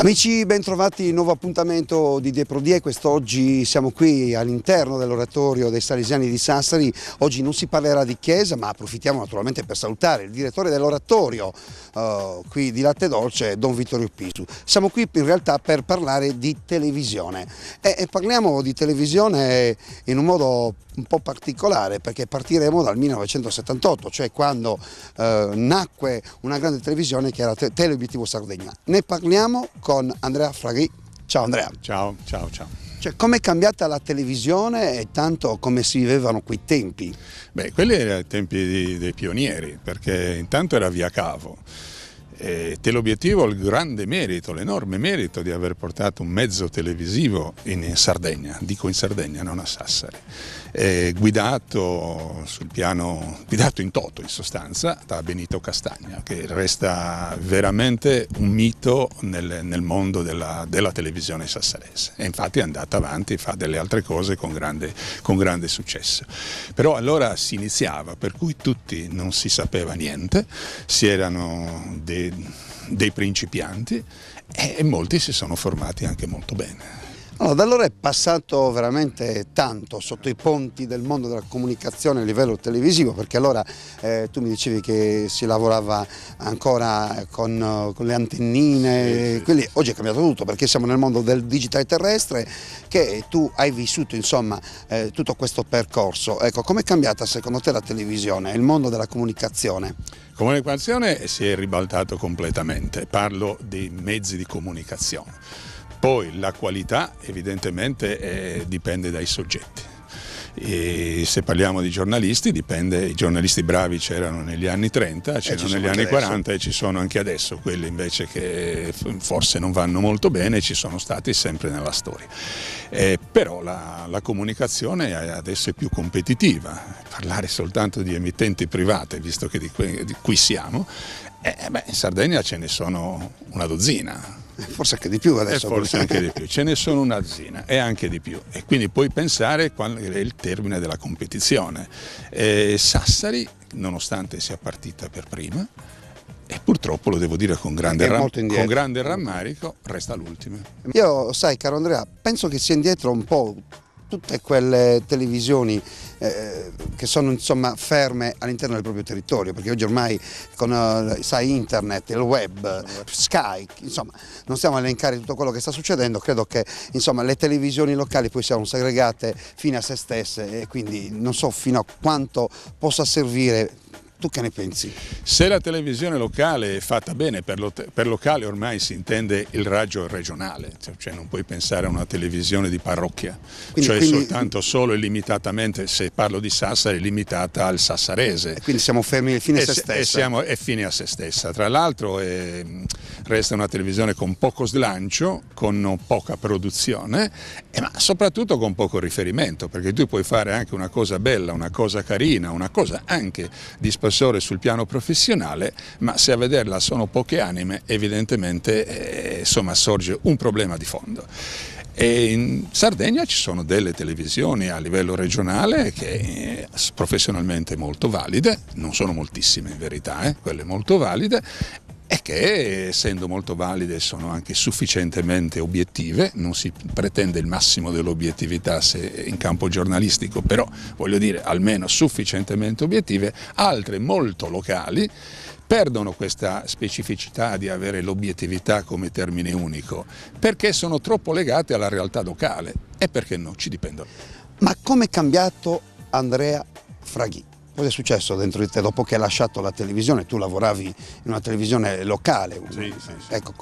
Amici, bentrovati, nuovo appuntamento di De Pro Die. Quest'oggi siamo qui all'interno dell'oratorio dei Salesiani di Sassari. Oggi non si parlerà di chiesa, ma approfittiamo naturalmente per salutare il direttore dell'oratorio qui di Latte Dolce, Don Vittorio Pisu. Siamo qui in realtà per parlare di televisione e parliamo di televisione in un modo un po' particolare, perché partiremo dal 1978, cioè quando nacque una grande televisione che era Teleobiettivo Sardegna. Ne parliamo con Andrea Fraghi. Ciao Andrea. Ciao. Cioè, com'è cambiata la televisione e tanto come si vivevano quei tempi? Beh, quelli erano i tempi dei pionieri, perché intanto era via cavo. Teleobiettivo ha il grande merito, l'enorme merito di aver portato un mezzo televisivo in Sardegna, dico in Sardegna, non a Sassari, guidato in toto in sostanza da Benito Castagna, che resta veramente un mito nel mondo della televisione sassarese, e infatti è andata avanti, fa delle altre cose con grande successo. Però allora si iniziava, per cui tutti non si sapeva niente, si erano dei principianti e molti si sono formati anche molto bene. Allora, da allora è passato veramente tanto sotto i ponti del mondo della comunicazione a livello televisivo, perché allora tu mi dicevi che si lavorava ancora con le antennine, sì. Oggi è cambiato tutto, perché siamo nel mondo del digitale terrestre, che tu hai vissuto insomma tutto questo percorso. Ecco, com'è cambiata secondo te la televisione, il mondo della comunicazione? La comunicazione si è ribaltato completamente, parlo dei mezzi di comunicazione. Poi la qualità evidentemente dipende dai soggetti. E se parliamo di giornalisti, dipende, i giornalisti bravi c'erano negli anni 30, c'erano negli anni 40 e ci sono anche adesso, quelli invece che forse non vanno molto bene ci sono stati sempre nella storia. Però la comunicazione adesso è più competitiva, parlare soltanto di emittenti private, visto che di qui siamo, in Sardegna ce ne sono una dozzina. Forse anche di più adesso. Forse anche di più, ce ne sono una dozzina e anche di più, e quindi puoi pensare qual è il termine della competizione. Sassari, nonostante sia partita per prima, e purtroppo lo devo dire con grande rammarico, resta l'ultima. Io, sai caro Andrea, penso che sia indietro un po' tutte quelle televisioni che sono insomma ferme all'interno del proprio territorio, perché oggi ormai con internet, il web, Sky, insomma non stiamo a elencare tutto quello che sta succedendo. Credo che insomma le televisioni locali poi siano segregate fino a se stesse, e quindi non so fino a quanto possa servire. Tu che ne pensi? Se la televisione locale è fatta bene, per locale ormai si intende il raggio regionale, cioè non puoi pensare a una televisione di parrocchia, quindi solo e limitatamente, se parlo di Sassari, limitata al sassarese. E quindi siamo fermi fine a se stessa. È fine a se stessa. Tra l'altro resta una televisione con poco slancio, con poca produzione, ma soprattutto con poco riferimento, perché tu puoi fare anche una cosa bella, una cosa carina, una cosa anche di spessore sul piano professionale, ma se a vederla sono poche anime, evidentemente sorge un problema di fondo. E in Sardegna ci sono delle televisioni a livello regionale che professionalmente molto valide, non sono moltissime in verità, quelle molto valide, e che essendo molto valide sono anche sufficientemente obiettive. Non si pretende il massimo dell'obiettività se in campo giornalistico, però voglio dire almeno sufficientemente obiettive. Altre molto locali perdono questa specificità di avere l'obiettività come termine unico, perché sono troppo legate alla realtà locale, e perché no, ci dipendono. Ma come è cambiato Andrea Fraghi? Cosa è successo dentro di te dopo che hai lasciato la televisione? Tu lavoravi in una televisione locale. Sì. Ecco,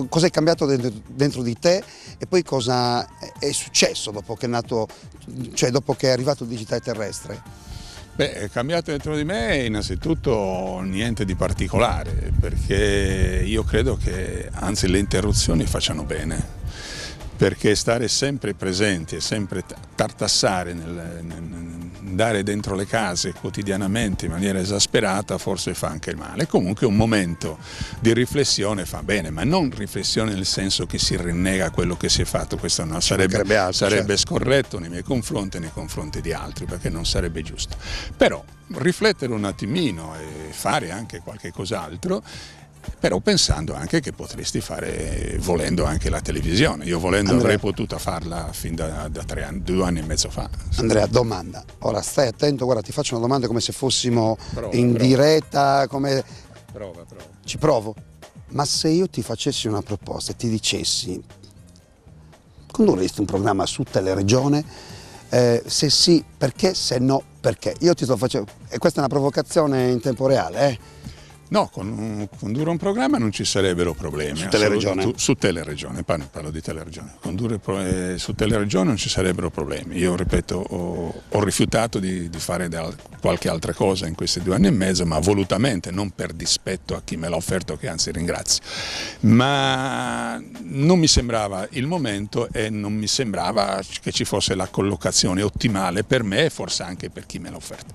cosa è cambiato dentro di te, e poi cosa è successo dopo che è nato, cioè dopo che è arrivato il digitale terrestre? È cambiato dentro di me innanzitutto niente di particolare, perché io credo che anzi le interruzioni facciano bene, perché stare sempre presenti e sempre tartassare andare dentro le case quotidianamente in maniera esasperata forse fa anche il male. Comunque un momento di riflessione fa bene, ma non riflessione nel senso che si rinnega quello che si è fatto, questo no, sarebbe scorretto nei miei confronti e nei confronti di altri, perché non sarebbe giusto. Però riflettere un attimino e fare anche qualche cos'altro però pensando anche che potresti fare, volendo, anche la televisione. Io volendo Andrea, avrei potuto farla fin da 3 anni, 2 anni e mezzo fa. Andrea, domanda, ora stai attento, guarda, ti faccio una domanda come se fossimo Prova. diretta, come... Prova. Ci provo? Ma se io ti facessi una proposta e ti dicessi, condurresti un programma su Teleregione? Se sì, perché? Se no, perché? Io ti sto facendo, e questa è una provocazione in tempo reale, No, condurre un programma non ci sarebbero problemi. Su Teleregione? Su Teleregione, parlo di Teleregione. Condurre su Teleregione non ci sarebbero problemi. Io, ripeto, ho rifiutato di fare qualche altra cosa in questi 2 anni e mezzo, ma volutamente, non per dispetto a chi me l'ha offerto, che anzi ringrazio. Ma non mi sembrava il momento e non mi sembrava che ci fosse la collocazione ottimale per me e forse anche per chi me l'ha offerto.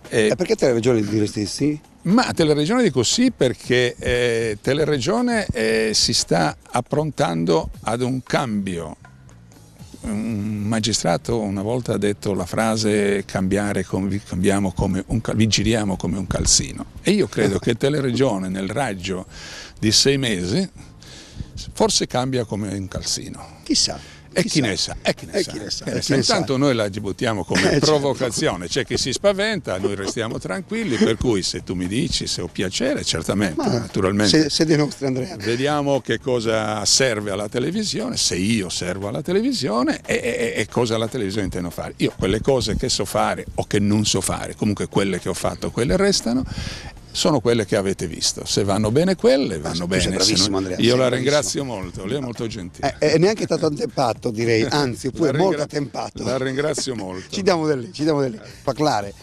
E perché Teleregione diresti di sì? Ma Teleregione dico sì perché Teleregione si sta approntando ad un cambio. Un magistrato una volta ha detto la frase vigiliamo come un calzino, e io credo che Teleregione nel raggio di 6 mesi forse cambia come un calzino. Chissà. E chi ne sa? Intanto noi la buttiamo come provocazione, c'è chi si spaventa, noi restiamo tranquilli, per cui se tu mi dici, se ho piacere, certamente, naturalmente. Se dei nostri, Andrea. Vediamo che cosa serve alla televisione, se io servo alla televisione e cosa la televisione intendo fare. Io quelle cose che so fare o che non so fare, comunque quelle che ho fatto, quelle restano. Sono quelle che avete visto, se vanno bene quelle, vanno bene. Bravissimo, Andrea, io la ringrazio molto, lei è molto gentile. E neanche tanto attempato, direi, anzi, oppure molto attempato. La ringrazio molto. Ci diamo da lì. Parlare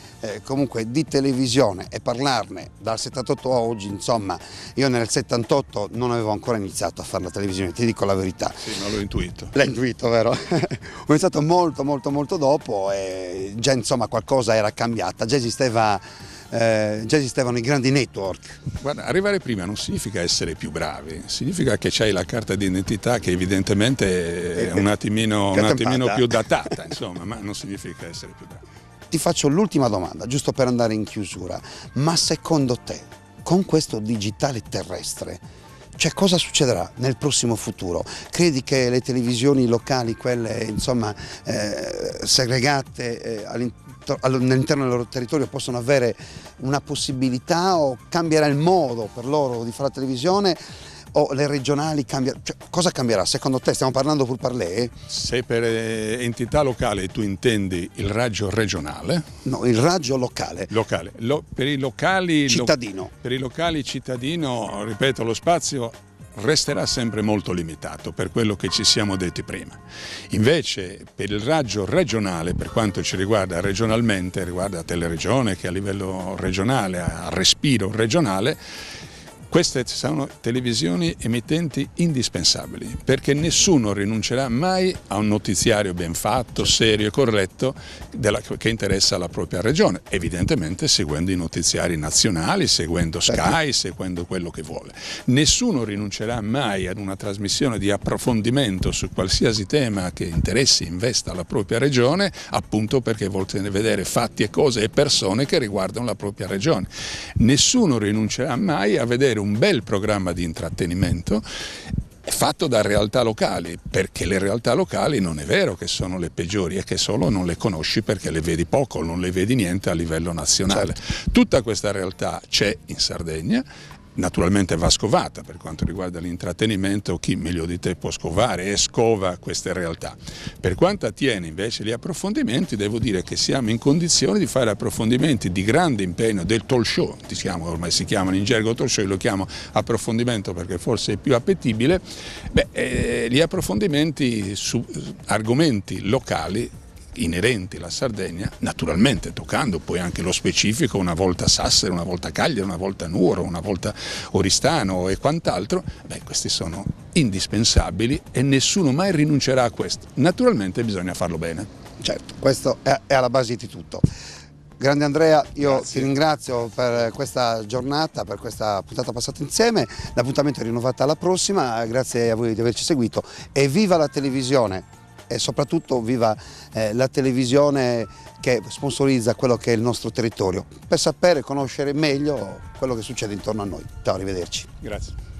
comunque di televisione e parlarne dal 78 a oggi, insomma, io nel 78 non avevo ancora iniziato a fare la televisione, ti dico la verità. Sì, non l'ho intuito. L'hai intuito, vero? Ho iniziato molto dopo e già insomma qualcosa era cambiata, già esistevano i grandi network. Guarda, arrivare prima non significa essere più bravi, significa che c'hai la carta d'identità che evidentemente è un attimino più datata, insomma, ma non significa essere più bravi. Ti faccio l'ultima domanda, giusto per andare in chiusura, ma secondo te, con questo digitale terrestre, cioè cosa succederà nel prossimo futuro? Credi che le televisioni locali, quelle insomma segregate all'interno del loro territorio, possono avere una possibilità, o cambierà il modo per loro di fare la televisione, o le regionali cambieranno? Cioè, cosa cambierà secondo te? Stiamo parlando pur parlé? Se per entità locale tu intendi il raggio regionale? No, il raggio locale. Per i locali cittadino. Per i locali cittadino, ripeto, lo spazio resterà sempre molto limitato per quello che ci siamo detti prima. Invece per il raggio regionale, per quanto ci riguarda regionalmente, riguarda Teleregione che a livello regionale, a respiro regionale, queste sono televisioni emittenti indispensabili, perché nessuno rinuncerà mai a un notiziario ben fatto, serio e corretto che interessa la propria regione, evidentemente seguendo i notiziari nazionali, seguendo Sky, seguendo quello che vuole. Nessuno rinuncerà mai ad una trasmissione di approfondimento su qualsiasi tema che interessi, investa la propria regione, appunto perché vuole vedere fatti e cose e persone che riguardano la propria regione. Nessuno rinuncerà mai a vedere un bel programma di intrattenimento fatto da realtà locali, perché le realtà locali non è vero che sono le peggiori, è che solo non le conosci perché le vedi poco, non le vedi niente a livello nazionale. Certo. Tutta questa realtà c'è in Sardegna. Naturalmente va scovata per quanto riguarda l'intrattenimento, chi meglio di te può scovare e scova queste realtà. Per quanto attiene invece gli approfondimenti, devo dire che siamo in condizione di fare approfondimenti di grande impegno del talk show, diciamo, ormai si chiamano in gergo talk show, io lo chiamo approfondimento perché forse è più appetibile, gli approfondimenti su argomenti locali inerenti alla Sardegna, naturalmente toccando poi anche lo specifico, una volta Sassari, una volta Cagliari, una volta Nuoro, una volta Oristano e quant'altro, questi sono indispensabili e nessuno mai rinuncerà a questo. Naturalmente bisogna farlo bene. Certo, questo è alla base di tutto. Grande Andrea, io Grazie. Ti ringrazio per questa giornata, per questa puntata passata insieme, l'appuntamento è rinnovato alla prossima, grazie a voi di averci seguito e viva la televisione! e soprattutto viva la televisione che sponsorizza quello che è il nostro territorio, per sapere e conoscere meglio quello che succede intorno a noi. Ciao, arrivederci. Grazie.